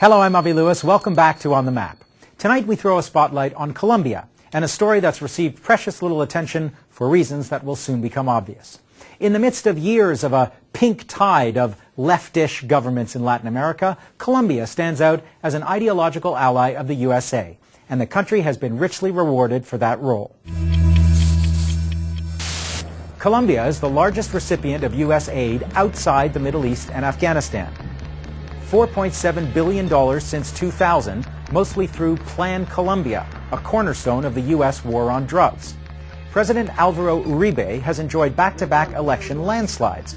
Hello, I'm Avi Lewis. Welcome back to On the Map. Tonight we throw a spotlight on Colombia and a story that's received precious little attention for reasons that will soon become obvious. In the midst of years of a pink tide of leftish governments in Latin America, Colombia stands out as an ideological ally of the USA, and the country has been richly rewarded for that role. Colombia is the largest recipient of U.S. aid outside the Middle East and Afghanistan. $4.7 billion since 2000, mostly through Plan Colombia, a cornerstone of the U.S. war on drugs. President Alvaro Uribe has enjoyed back-to-back election landslides,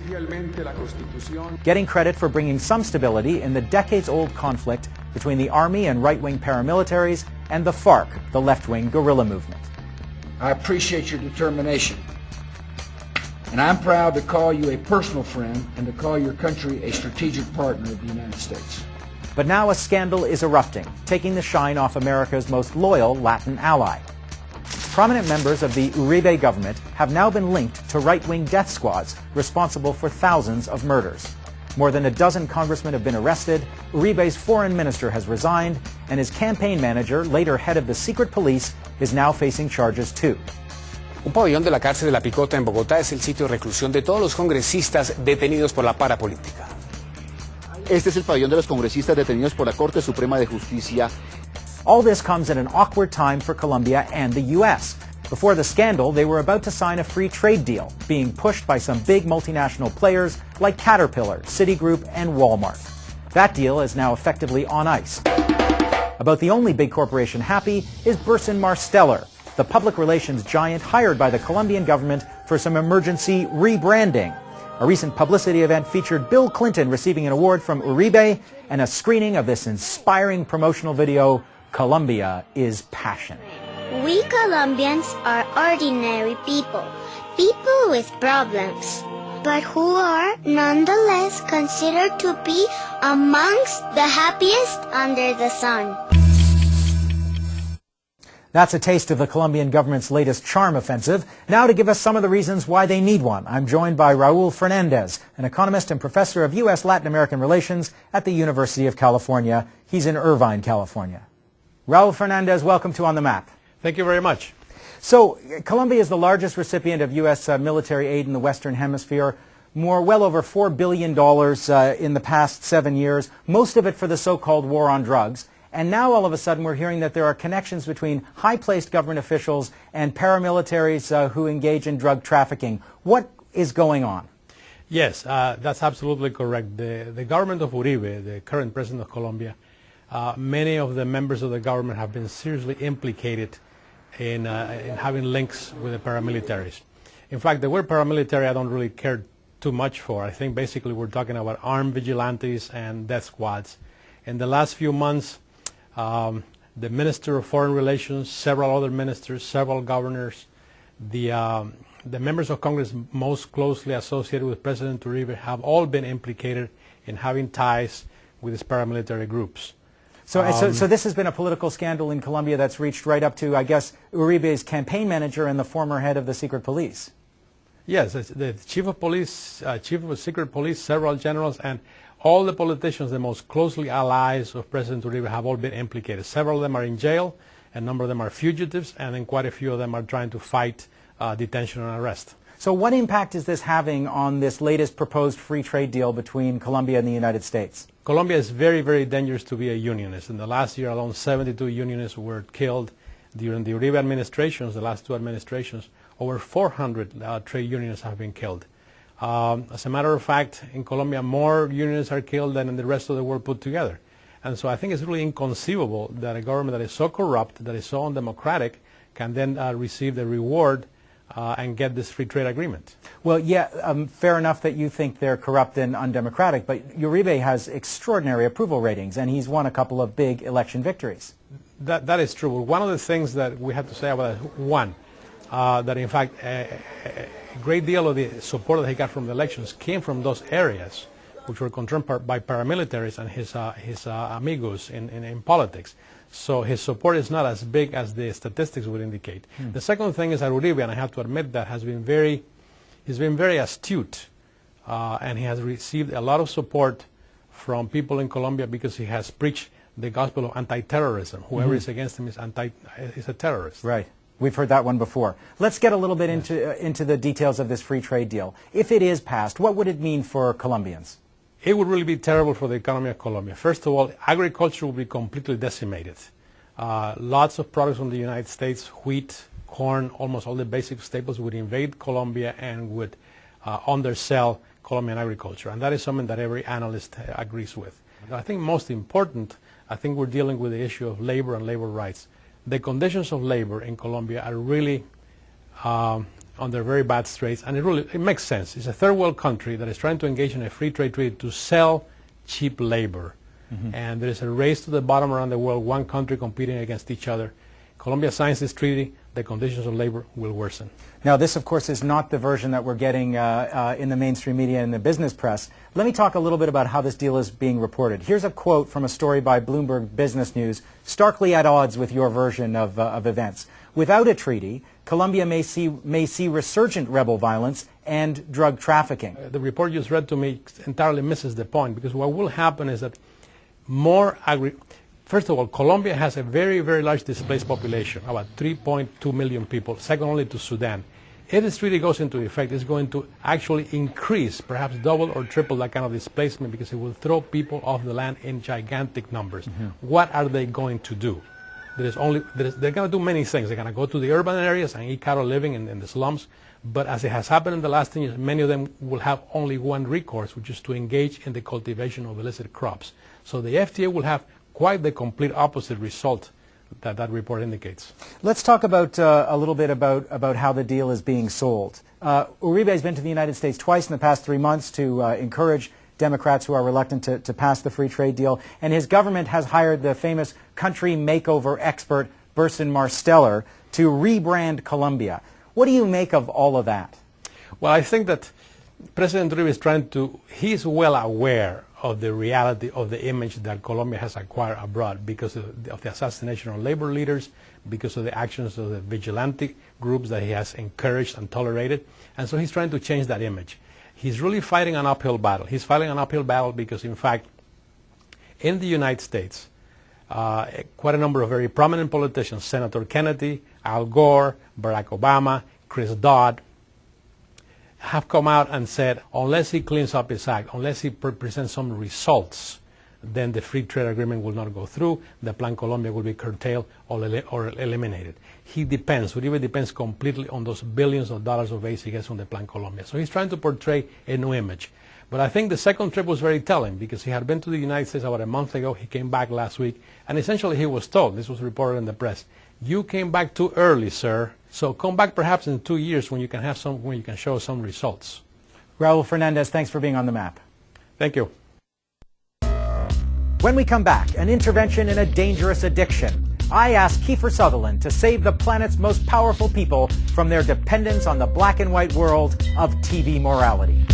getting credit for bringing some stability in the decades-old conflict between the army and right-wing paramilitaries and the FARC, the left-wing guerrilla movement. I appreciate your determination, and I'm proud to call you a personal friend and to call your country a strategic partner of the United States. But now a scandal is erupting, taking the shine off America's most loyal Latin ally. Prominent members of the Uribe government have now been linked to right-wing death squads responsible for thousands of murders. More than a dozen congressmen have been arrested, Uribe's foreign minister has resigned, and his campaign manager, later head of the secret police, is now facing charges too. Un pabellón de la cárcel de la Picota en Bogotá es el sitio de reclusión de todos los congresistas detenidos por la parapolítica. Este es el pabellón de los congresistas detenidos por la Corte Suprema de Justicia. All this comes at an awkward time for Colombia and the U.S. Before the scandal, they were about to sign a free trade deal, being pushed by some big multinational players like Caterpillar, Citigroup, and Walmart. That deal is now effectively on ice. About the only big corporation happy is Burson-Marsteller, the public relations giant hired by the Colombian government for some emergency rebranding. A recent publicity event featured Bill Clinton receiving an award from Uribe and a screening of this inspiring promotional video, Colombia is Passion. We Colombians are ordinary people, people with problems, but who are nonetheless considered to be amongst the happiest under the sun. That's a taste of the Colombian government's latest charm offensive. Now to give us some of the reasons why they need one, I'm joined by Raul Fernandez, an economist and professor of U.S. Latin American relations at the University of California. He's in Irvine, California. Raul Fernandez, welcome to On the Map. Thank you very much. So, Colombia is the largest recipient of U.S. military aid in the Western Hemisphere, well over $4 billion in the past 7 years, most of it for the so-called war on drugs. And now all of a sudden we're hearing that there are connections between high-placed government officials and paramilitaries who engage in drug trafficking. What is going on? Yes, that's absolutely correct. The government of Uribe, the current president of Colombia, many of the members of the government have been seriously implicated in having links with the paramilitaries. In fact, the word paramilitary I don't really care too much for. I think basically we're talking about armed vigilantes and death squads. In the last few months, the Minister of Foreign Relations, several other ministers, several governors, the members of Congress most closely associated with President Uribe have all been implicated in having ties with these paramilitary groups. So this has been a political scandal in Colombia that's reached right up to, I guess, Uribe's campaign manager and the former head of the secret police. Yes, the chief of police, chief of secret police, several generals, and all the politicians, the most closely allies of President Uribe, have all been implicated. Several of them are in jail, a number of them are fugitives, and then quite a few of them are trying to fight detention and arrest. So what impact is this having on this latest proposed free trade deal between Colombia and the United States? Colombia is very, very dangerous to be a unionist. In the last year alone, 72 unionists were killed during the Uribe administrations, the last two administrations. Over 400 trade unionists have been killed. As a matter of fact, in Colombia, more unionists are killed than in the rest of the world put together. And so I think it's really inconceivable that a government that is so corrupt, that is so undemocratic, can then receive the reward and get this free trade agreement. Well, yeah, fair enough that you think they're corrupt and undemocratic, but Uribe has extraordinary approval ratings, and he's won a couple of big election victories. That is true. One of the things that we have to say about it, that in fact a great deal of the support that he got from the elections came from those areas which were controlled by paramilitaries and his amigos in politics. So his support is not as big as the statistics would indicate. The second thing is that Uribe, and I have to admit that, he's been very astute, and he has received a lot of support from people in Colombia because he has preached the gospel of anti-terrorism. Whoever is against him is a terrorist. Right. We've heard that one before. Let's get a little bit into the details of this free trade deal. If it is passed, what would it mean for Colombians? It would really be terrible for the economy of Colombia. First of all, agriculture would be completely decimated. Lots of products from the United States, wheat, corn, almost all the basic staples would invade Colombia and would undersell Colombian agriculture. And that is something that every analyst agrees with. I think most important, I think we're dealing with the issue of labor and labor rights. The conditions of labor in Colombia are really under very bad straits, and it makes sense. It's a third world country that is trying to engage in a free trade treaty to sell cheap labor. And there is a race to the bottom around the world, one country competing against each other. Colombia signs this treaty, the conditions of labor will worsen. Now, this, of course, is not the version that we're getting in the mainstream media and the business press. Let me talk a little bit about how this deal is being reported. Here's a quote from a story by Bloomberg Business News, starkly at odds with your version of events. Without a treaty, Colombia may see resurgent rebel violence and drug trafficking. The report you just read to me entirely misses the point, because what will happen is that first of all, Colombia has a very, very large displaced population, about 3.2 million people, second only to Sudan. If this treaty goes into effect, it's going to actually increase, perhaps double or triple that kind of displacement, because it will throw people off the land in gigantic numbers. What are they going to do? They're going to do many things. They're going to go to the urban areas and eat cattle living in the slums. But as it has happened in the last 10 years, many of them will have only one recourse, which is to engage in the cultivation of illicit crops. So the FTA will have quite the complete opposite result that report indicates. Let's talk about a little bit about how the deal is being sold. Uribe has been to the United States twice in the past 3 months to encourage Democrats who are reluctant to pass the free trade deal, and his government has hired the famous country makeover expert Burson-Marsteller to rebrand Colombia. What do you make of all of that? Well, I think that President Uribe is he's well aware of the reality of the image that Colombia has acquired abroad because of the assassination of labor leaders, because of the actions of the vigilante groups that he has encouraged and tolerated. And so he's trying to change that image. He's really fighting an uphill battle. He's fighting an uphill battle because, in fact, in the United States, quite a number of very prominent politicians, Senator Kennedy, Al Gore, Barack Obama, Chris Dodd, have come out and said, unless he cleans up his act, unless he presents some results, then the free trade agreement will not go through. The Plan Colombia will be curtailed or eliminated. Uribe depends completely on those billions of dollars of aid he gets from the Plan Colombia. So he's trying to portray a new image. But I think the second trip was very telling, because he had been to the United States about a month ago. He came back last week, and essentially he was told, this was reported in the press, you came back too early, sir. So come back perhaps in 2 years when you can show some results. Raul Fernandez, thanks for being on The Map. Thank you. When we come back, an intervention in a dangerous addiction. I ask Kiefer Sutherland to save the planet's most powerful people from their dependence on the black and white world of TV morality.